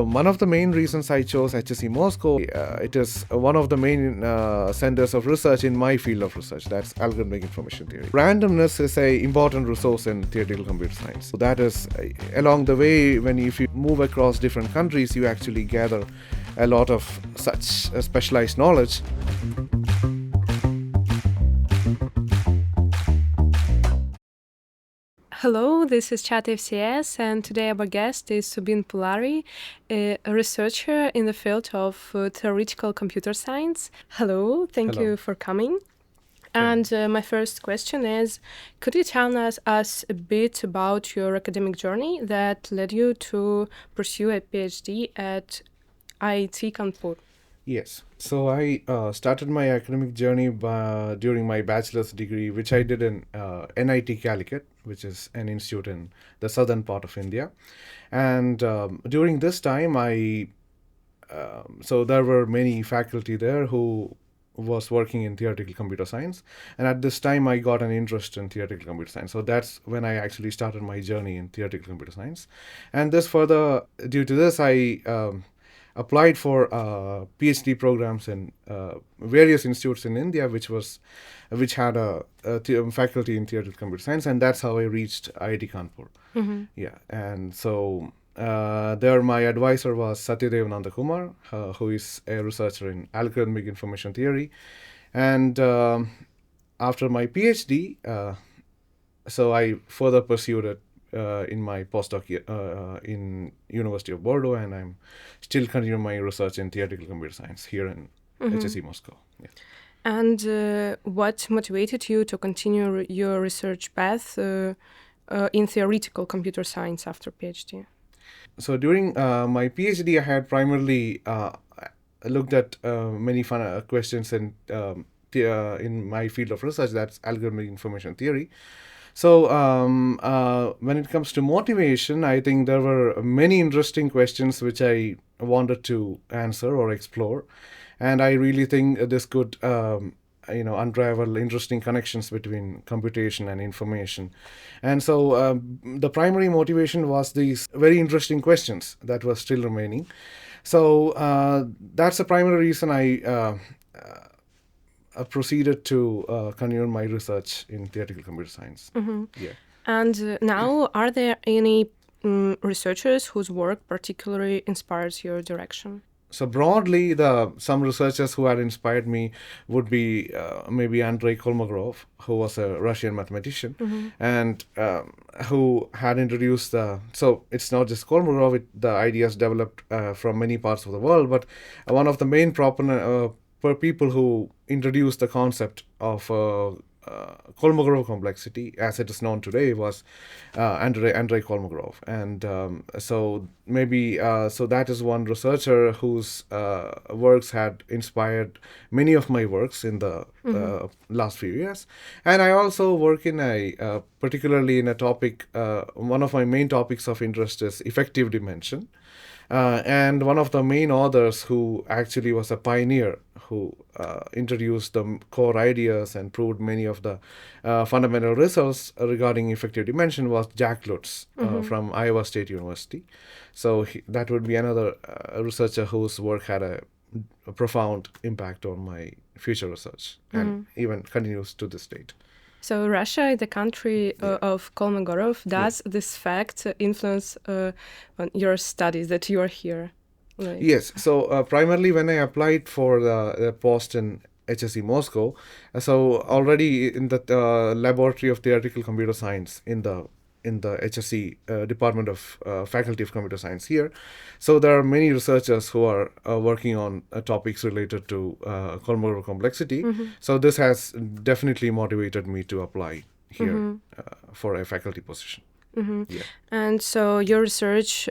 one of the main reasons I chose HSE Moscow, it is one of the main centers of research in my field of research, that's algorithmic information theory. Randomness is an important resource in theoretical computer science. So that is, along the way, if you move across different countries, you actually gather a lot of such specialized knowledge. Hello, this is ChatFCS, and today our guest is Subin Pulari, a researcher in the field of theoretical computer science. Hello, thank you for coming. And my first question is, could you tell us a bit about your academic journey that led you to pursue a PhD at IIT Kanpur? Yes. So I started my academic journey during my bachelor's degree, which I did in NIT Calicut, which is an institute in the southern part of India. And during this time, so there were many faculty there who was working in theoretical computer science. And at this time, I got an interest in theoretical computer science. So that's when I actually started my journey in theoretical computer science. And due to this, I applied for PhD programs in various institutes in India, which had a faculty in theoretical computer science, and that's how I reached IIT Kanpur. Mm-hmm. Yeah, and so there my advisor was Satyadev Nandakumar, who is a researcher in algorithmic information theory, and after my PhD, so I further pursued it in my postdoc in University of Bordeaux, and I'm still continuing my research in theoretical computer science here in HSE Moscow. Yeah. And what motivated you to continue your research path in theoretical computer science after PhD? So during my PhD, I had primarily looked at many fun questions in my field of research, that's algorithmic information theory. So when it comes to motivation, I think there were many interesting questions which I wanted to answer or explore, and I really think this could unravel interesting connections between computation and information. And so the primary motivation was these very interesting questions that were still remaining. So that's the primary reason I proceeded to continue my research in theoretical computer science. Mm-hmm. Yeah. And now, are there any researchers whose work particularly inspires your direction? So broadly, some researchers who had inspired me would be maybe Andrei Kolmogorov, who was a Russian mathematician, and who had introduced so it's not just Kolmogorov, the ideas developed from many parts of the world, but one of the main people who introduced the concept of Kolmogorov complexity, as it is known today, was Andrei Kolmogorov, and so that is one researcher whose works had inspired many of my works in the last few years. And I also work in particularly in a topic. One of my main topics of interest is effective dimension. And one of the main authors who actually was a pioneer who introduced the core ideas and proved many of the fundamental results regarding effective dimension was Jack Lutz from Iowa State University. So that would be another researcher whose work had a profound impact on my future research and even continues to this date. So Russia, the country of Kolmogorov, does this fact influence on your studies that you are here? Yes. So primarily when I applied for the post in HSE Moscow, so already in the laboratory of theoretical computer science in the HSE Department of Faculty of Computer Science here. So there are many researchers who are working on topics related to Kolmogorov complexity. So this has definitely motivated me to apply here for a faculty position. Yeah. And so your research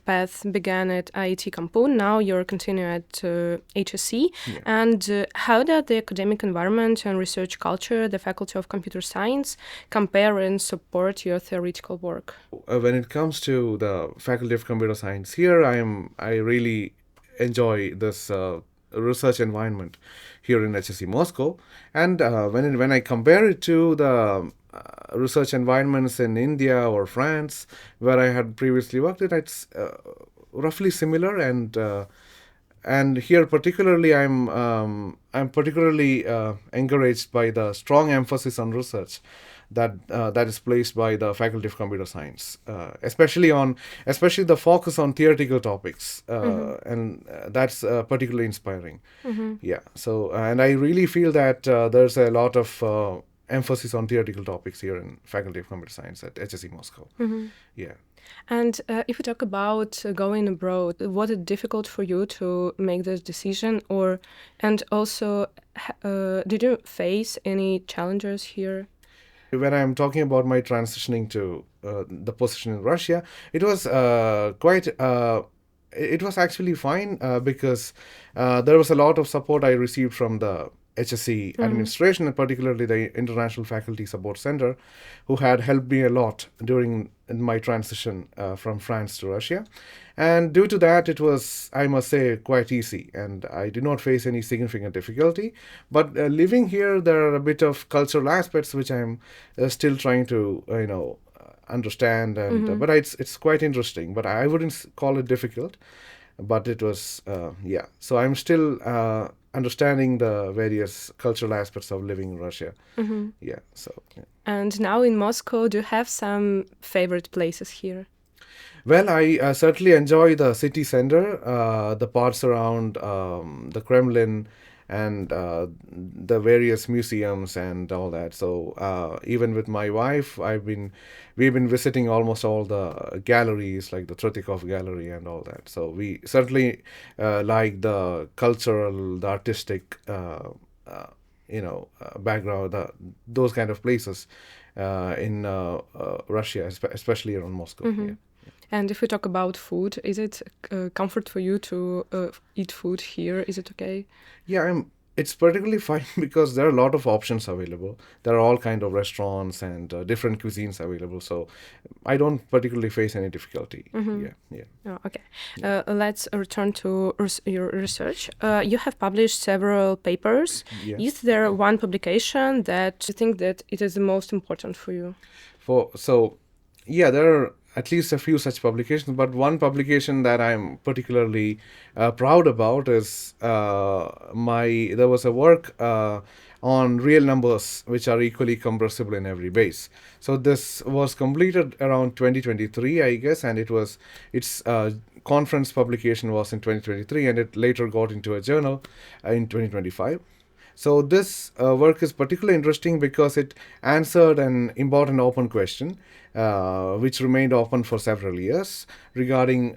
path began at IIT Kanpur. Now you're continuing at HSE. Yeah. And how does the academic environment and research culture, the Faculty of Computer Science, compare and support your theoretical work? When it comes to the Faculty of Computer Science here, I really enjoy this research environment here in HSE Moscow. And when I compare it to the research environments in India or France, where I had previously worked, it's roughly similar, and here particularly I'm particularly encouraged by the strong emphasis on research that is placed by the Faculty of Computer Science, especially the focus on theoretical topics, and that's particularly inspiring. Yeah. So and I really feel that there's a lot of emphasis on theoretical topics here in Faculty of Computer Science at HSE Moscow. Yeah. And if we talk about going abroad, was it difficult for you to make this decision, and also did you face any challenges here? When I'm talking about my transitioning to the position in Russia, it was it was actually fine because there was a lot of support I received from the HSE administration, and particularly the International Faculty Support Center, who had helped me a lot during my transition from France to Russia. And due to that, it was, I must say, quite easy, and I did not face any significant difficulty. But living here, there are a bit of cultural aspects which I'm still trying to, understand, and but it's quite interesting. But I wouldn't call it difficult. But it was, yeah. So I'm still understanding the various cultural aspects of living in Russia. Yeah. So. Yeah. And now in Moscow, do you have some favorite places here? Well, I certainly enjoy the city center, the parts around the Kremlin, and the various museums and all that. So even with my wife, we've been visiting almost all the galleries, like the Trotikov Gallery and all that. So we certainly like the cultural, the artistic, background, those kind of places in Russia, especially around Moscow. Yeah. And if we talk about food, is it comfort for you to eat food here? Is it okay? Yeah, it's particularly fine because there are a lot of options available. There are all kind of restaurants and different cuisines available. So I don't particularly face any difficulty. Yeah. Oh, okay. Let's return to your research. You have published several papers. Yes. Is there one publication that you think that it is the most important for you? Yeah, there are at least a few such publications, but one publication that I'm particularly proud about is there was a work on real numbers which are equally compressible in every base. So this was completed around 2023, I guess, and its conference publication was in 2023, and it later got into a journal in 2025. So this work is particularly interesting because it answered an important open question, which remained open for several years, regarding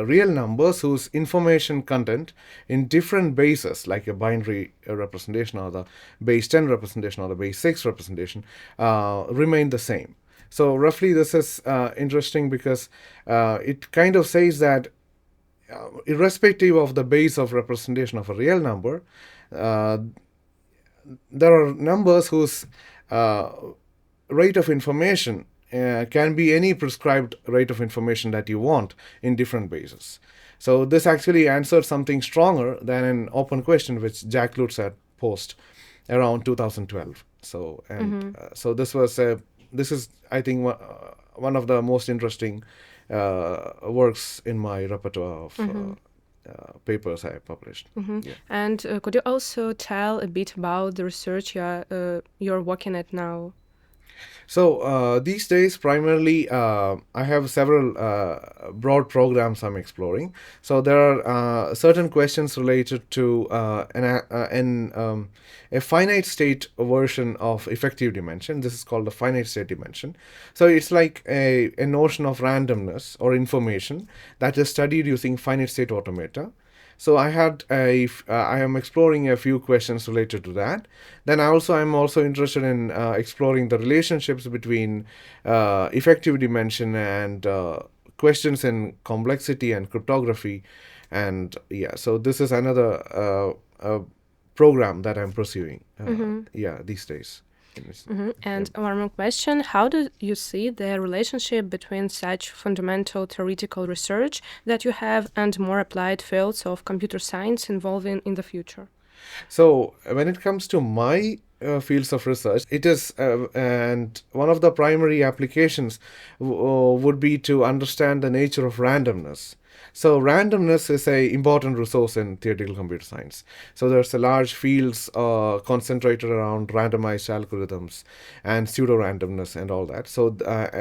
real numbers whose information content in different bases, like a binary representation or the base 10 representation or the base 6 representation, remain the same. So roughly this is interesting because it kind of says that irrespective of the base of representation of a real number, there are numbers whose rate of information can be any prescribed rate of information that you want in different bases. So this actually answered something stronger than an open question which Jack Lutz had posed around 2012. So so this is I think one of the most interesting works in my repertoire of papers I published. Yeah. And could you also tell a bit about the research you're working at now? So these days, primarily, I have several broad programs I'm exploring. So there are certain questions related to a finite state version of effective dimension. This is called the finite state dimension. So it's like a notion of randomness or information that is studied using finite state automata. So I am exploring a few questions related to that. Then I'm also interested in exploring the relationships between effective dimension and questions in complexity and cryptography. And yeah, so this is another program that I'm pursuing. These days. And one more question, how do you see the relationship between such fundamental theoretical research that you have and more applied fields of computer science involving in the future? So when it comes to my fields of research, it is and one of the primary applications would be to understand the nature of randomness. So randomness is a important resource in theoretical computer science. So there's a large fields concentrated around randomized algorithms and pseudo randomness and all that. So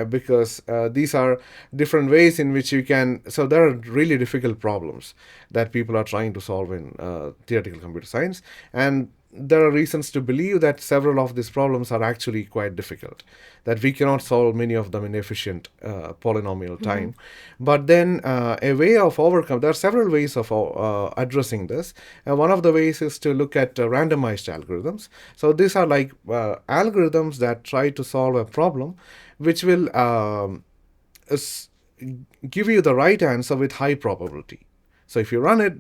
because these are different ways in which you can. So there are really difficult problems that people are trying to solve in theoretical computer science, and there are reasons to believe that several of these problems are actually quite difficult, that we cannot solve many of them in efficient polynomial time. But then a way of overcome, there are several ways of addressing this. One of the ways is to look at randomized algorithms. So these are like algorithms that try to solve a problem which will give you the right answer with high probability. So if you run it,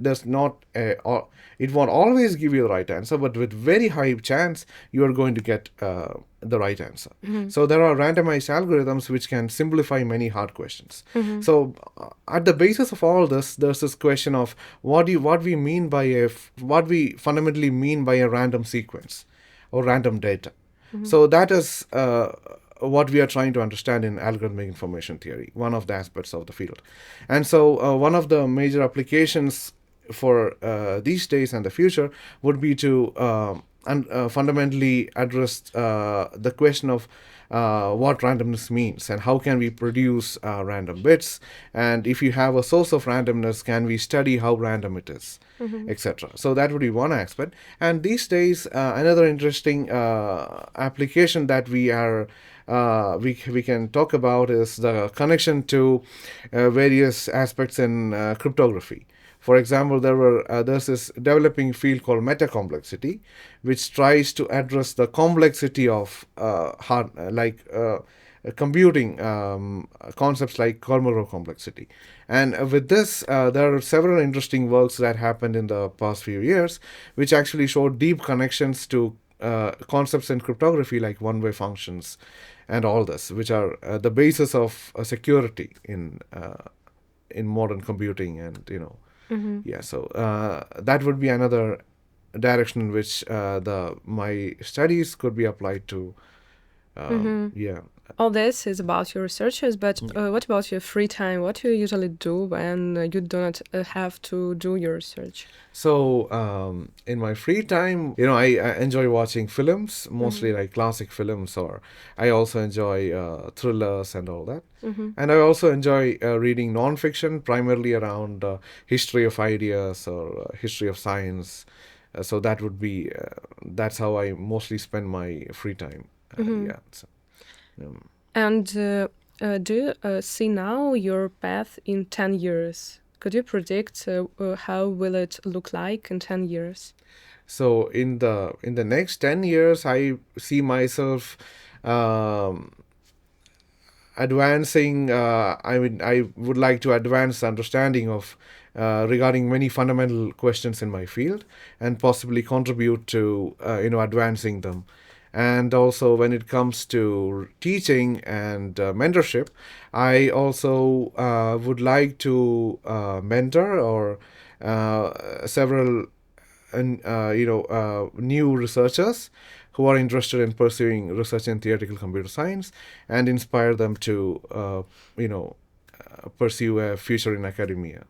it won't always give you the right answer, but with very high chance, you are going to get the right answer. So there are randomized algorithms which can simplify many hard questions. So at the basis of all this, there's this question of what we fundamentally mean by a random sequence or random data. So that is what we are trying to understand in algorithmic information theory, one of the aspects of the field. And so one of the major applications for these days and the future would be to fundamentally address the question of what randomness means and how can we produce random bits, and if you have a source of randomness, can we study how random it is, etc. So that would be one aspect. And these days another interesting application that we can talk about is the connection to various aspects in cryptography. For example, there's this developing field called metacomplexity, which tries to address the complexity of computing concepts like Kolmogorov complexity. And with this, there are several interesting works that happened in the past few years, which actually showed deep connections to concepts in cryptography like one-way functions and all this, which are the basis of security in modern computing, and so that would be another direction in which my studies could be applied to. All this is about your researches, but what about your free time? What do you usually do when you do not have to do your research? So in my free time, I enjoy watching films, mostly like classic films, or I also enjoy thrillers and all that. And I also enjoy reading nonfiction, primarily around history of ideas or history of science. So that would be, that's how I mostly spend my free time. And do you see now your path in 10 years? Could you predict how will it look like in 10 years? So in the next 10 years, I see myself advancing. I would like to advance understanding of regarding many fundamental questions in my field, and possibly contribute to advancing them. And also, when it comes to teaching and mentorship, I also would like to mentor or several new researchers who are interested in pursuing research in theoretical computer science, and inspire them to pursue a future in academia.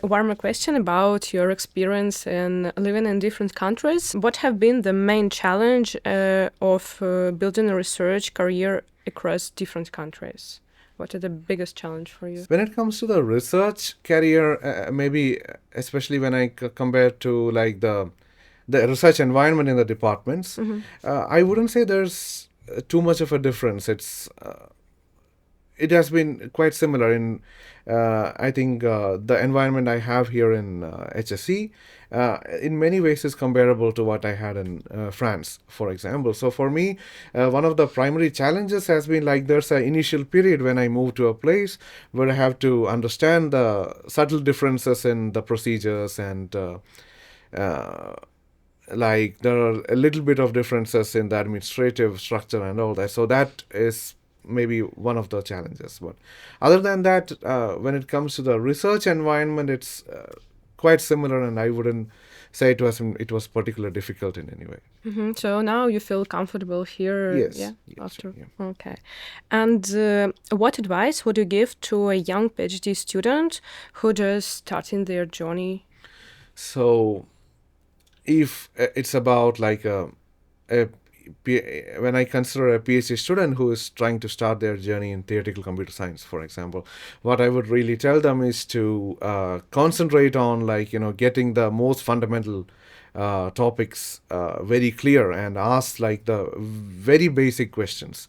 One more question about your experience in living in different countries. What have been the main challenge of building a research career across different countries? What are the biggest challenge for you? When it comes to the research career, maybe especially when I compare to like the research environment in the departments, I wouldn't say there's too much of a difference. It has been quite similar in, I think, the environment I have here in HSE, in many ways is comparable to what I had in France, for example. So for me, one of the primary challenges has been like there's an initial period when I move to a place where I have to understand the subtle differences in the procedures, and like there are a little bit of differences in the administrative structure and all that. So that is maybe one of the challenges. But other than that, when it comes to the research environment, it's quite similar, and I wouldn't say it was particularly difficult in any way. So now you feel comfortable here, Yes. yeah? Yes. After, Yeah. okay. And what advice would you give to a young PhD student who just starting their journey? So if it's about like a when I consider a PhD student who is trying to start their journey in theoretical computer science, for example, what I would really tell them is to concentrate on, like, getting the most fundamental topics very clear, and ask like the very basic questions,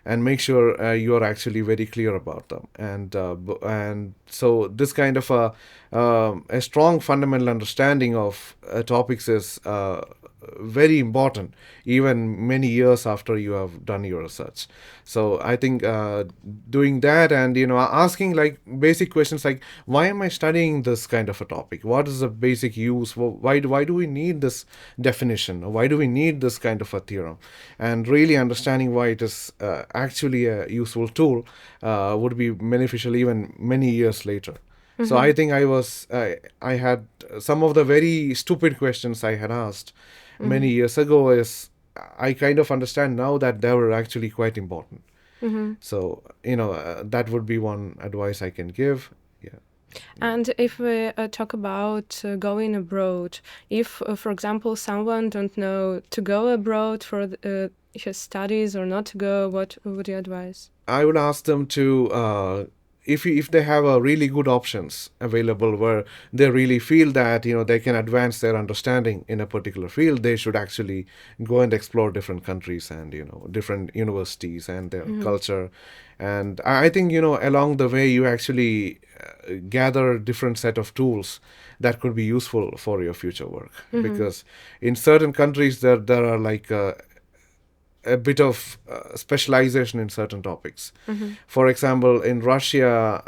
and make sure you are actually very clear about them. And so this kind of a strong fundamental understanding of topics is very important, even many years after you have done your research. So I think doing that, and asking like basic questions like, why am I studying this kind of a topic? What is the basic use? Why do we need this definition? Or why do we need this kind of a theorem? And really understanding why it is actually a useful tool would be beneficial even many years later. So I think I had some of the very stupid questions I had asked many years ago is, I kind of understand now that they were actually quite important. So that would be one advice I can give. Yeah. And if we talk about going abroad, if, for example, someone don't know to go abroad for his studies or not to go, what would you advise? I would ask them to, if they have a really good options available where they really feel that they can advance their understanding in a particular field, they should actually go and explore different countries and different universities and their culture. And I think along the way you actually gather different set of tools that could be useful for your future work, because in certain countries there are like a bit of specialization in certain topics. For example, in Russia,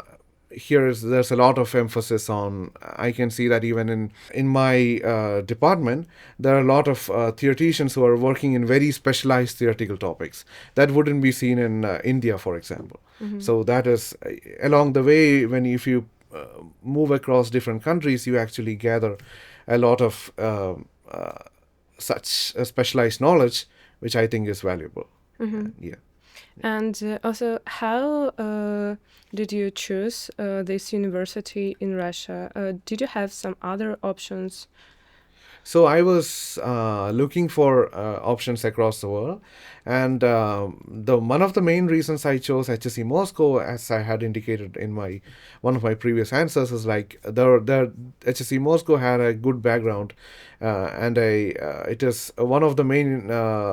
there's a lot of emphasis on. I can see that even in my department, there are a lot of theoreticians who are working in very specialized theoretical topics that wouldn't be seen in India, for example. So that is along the way, when if you move across different countries, you actually gather a lot of such specialized knowledge, which I think is valuable. Yeah. And also, how did you choose this university in Russia? Did you have some other options? So I was looking for options across the world, and the one of the main reasons I chose HSE Moscow, as I had indicated in my one of my previous answers, is like the HSE Moscow had a good background, and it is one of the main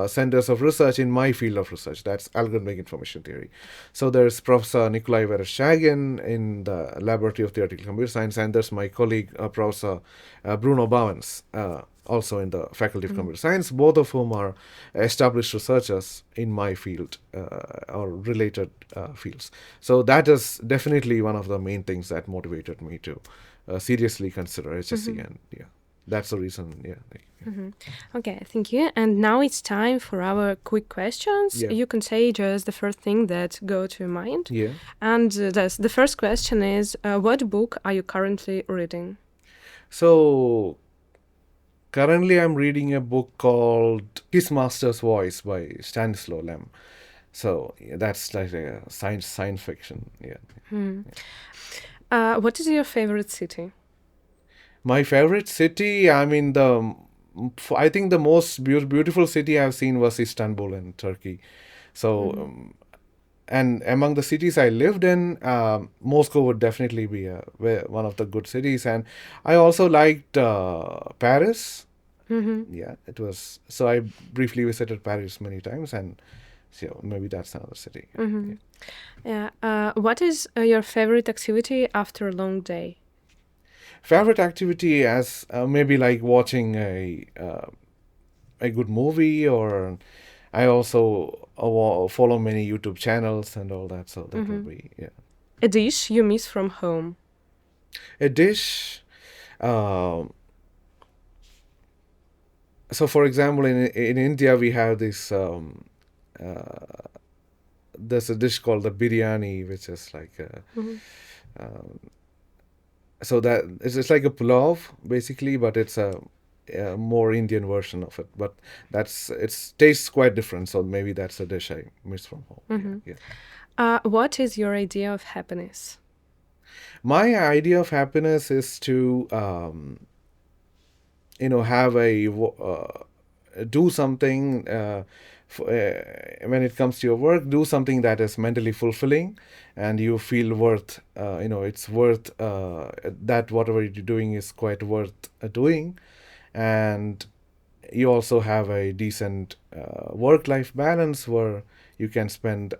centers of research in my field of research. That's algorithmic information theory. So there's Professor Nikolai Vereshchagin in the Laboratory of Theoretical Computer Science, and there's my colleague Professor Bruno Bavens, also in the Faculty of Computer Science, both of whom are established researchers in my field or related fields. So that is definitely one of the main things that motivated me to seriously consider HSC, and yeah, that's the reason. Yeah. Okay, thank you. And now it's time for our quick questions. Yeah. You can say just the first thing that go to your mind. Yeah. And the first question is, what book are you currently reading? So currently I'm reading a book called His Master's Voice by Stanislaw Lem. So yeah, that's like a science fiction. Yeah. What is your favorite city? My favorite city, I mean, I think the most beautiful city I've seen was Istanbul in Turkey. So, and among the cities I lived in, Moscow would definitely be one of the good cities. And I also liked Paris. Yeah, it was. So I briefly visited Paris many times, and so maybe that's another city. Yeah. What is your favorite activity after a long day? Favorite activity as maybe like watching a good movie, or I also follow many YouTube channels and all that. So that would be, yeah. A dish you miss from home? A dish. So, for example, in India we have this. There's a dish called the biryani, which is like So that it's like a pulao basically, but it's a more Indian version of it. But it tastes quite different. So maybe that's a dish I miss from home. What is your idea of happiness? My idea of happiness is to have do something when it comes to your work, do something that is mentally fulfilling, and you feel worth it's worth that whatever you're doing is quite worth doing, and you also have a decent work-life balance where you can spend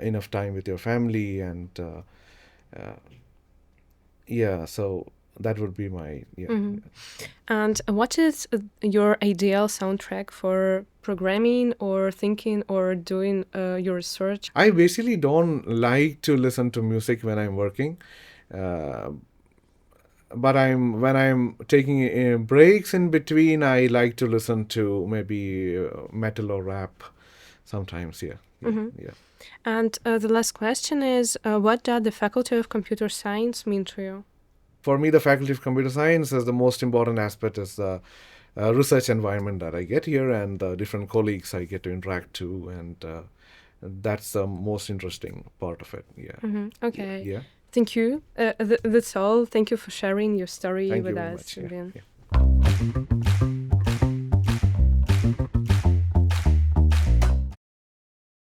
enough time with your family, and so that would be my And what is your ideal soundtrack for programming or thinking or doing your research? I basically don't like to listen to music when I'm working, uh, but when I'm taking breaks in between, I like to listen to maybe metal or rap sometimes. Yeah. And the last question is, what does the Faculty of Computer Science mean to you? For me, the Faculty of Computer Science is the most important aspect is the research environment that I get here and the different colleagues I get to interact to, and that's the most interesting part of it. Okay. Yeah. Thank you. That's all. Thank you for sharing your story Thank with you very us, much. Subin. Yeah.